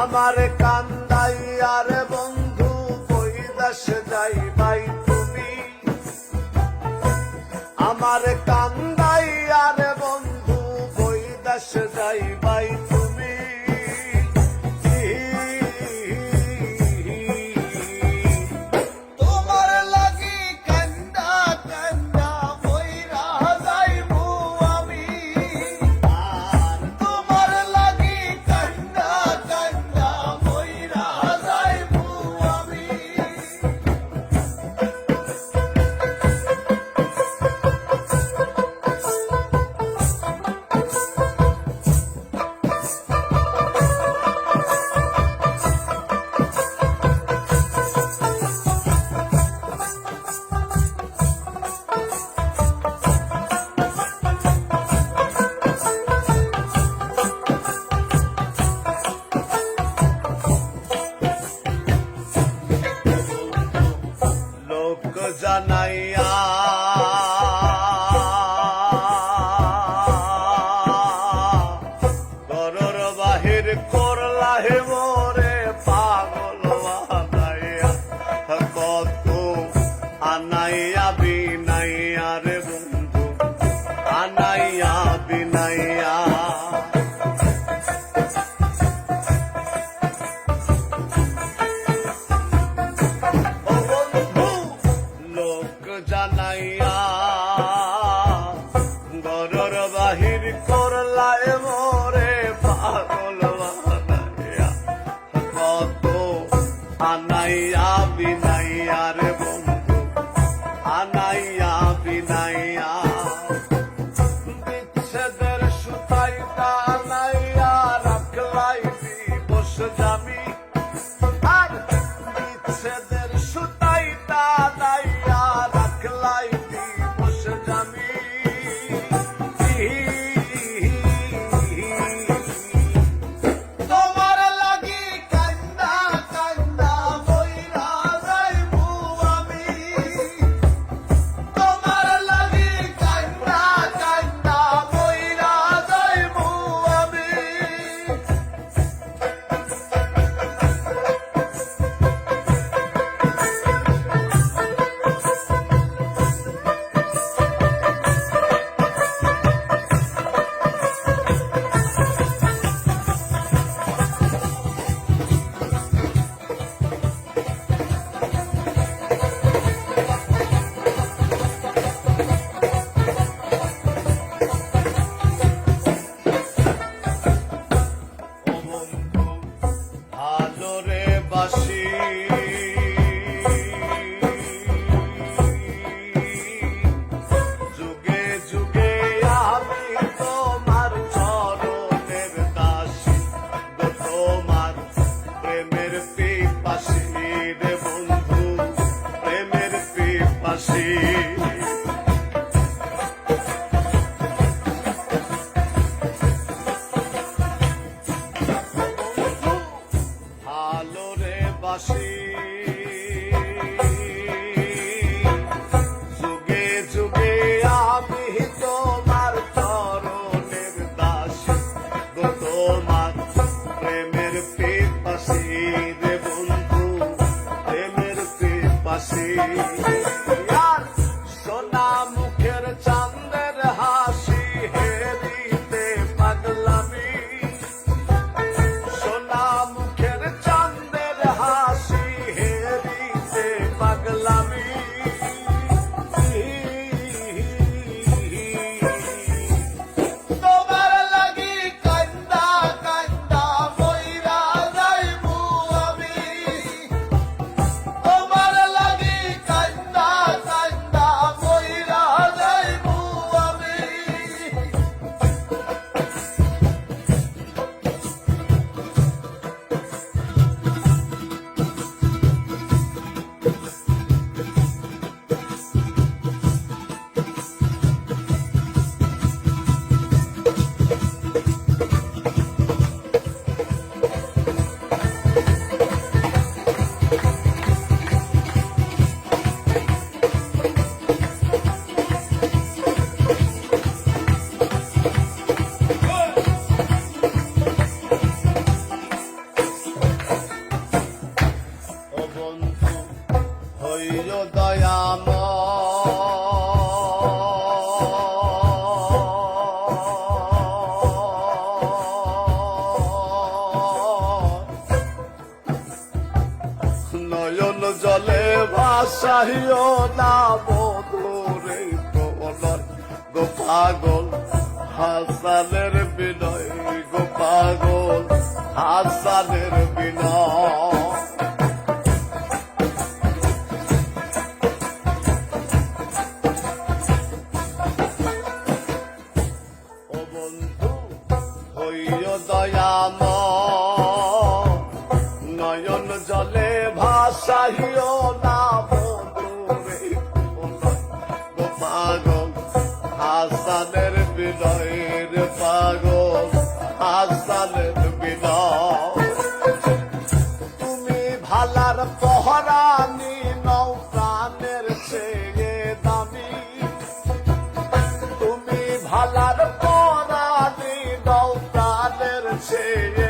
আমার কান্দাই আর বন্ধু বৈদাস যাই ভাই তুমি, আমার কান্দাই আর বন্ধু বৈদাস যাই ভাই তুমি। তোমার লাগি কান্দা কান্দা বইরা যাইবো আমি, আর তোমার লাগি কান্দা কান্দা বইরা যাইবো আমি। লোক জানাইয়া ঘরের বাহির করলা হে মোরে পাগল বানাইয়া, কত আনাইয়া বিনাইয়া রে বন্ধু আনাইয়া বিনাইয়া। লোক জানাইয়া ঘরের বাহির করলা মোরে পাগল বানাইয়া, কত আনাইয়া বিনাইয়া রে বন্ধু আনাইয়া বিনাইয়া। বিচ্ছেদের সুতাই টানাইয়া রাখলাই দিবস জামি, আর বিচ্ছেদের সুতাই টানাইয়া রাখলাই দিবস জামি। তোমার লাগি কান্দা কান্দা বইরা যাইবো আমি, তোমার লাগি কান্দা কান্দা বইরা যাইবো আমি। ও বন্ধু ভালো রে বাসি, যুগে যুগে আমি তোমার চরণের দাসী, গো তোমার প্রেমের পিপাসী রে বন্ধু প্রেমের পিপাসী। ভালো রে বাসি, যুগে যুগে আমি তোমার চরণের দাসী, গো তোমার প্রেমের পিপাসী রে বন্ধু প্রেমের পিপাসী। আর সোনা মুখের চাঁদের হাসি হেরিতে পাগলামি, সোনা মুখের চাঁদের হাসি জলে ভাসাইও না মধুরে প্রলয় গো পাগল হাসানের বিনয় গো পাগল হাসানের বিনয়। ও বন্ধু হইও দয়াময় নয়ন জলে ভাসাইও না বন্ধুরে গো পাগল হাসানের বিনয়ের পাগল হাসানের বিনয়। তুমি ভালার পহরানি নৌ প্রাণের চেয়ে দামি তুমি ভালার পহরানি নৌ প্রাণের চেয়ে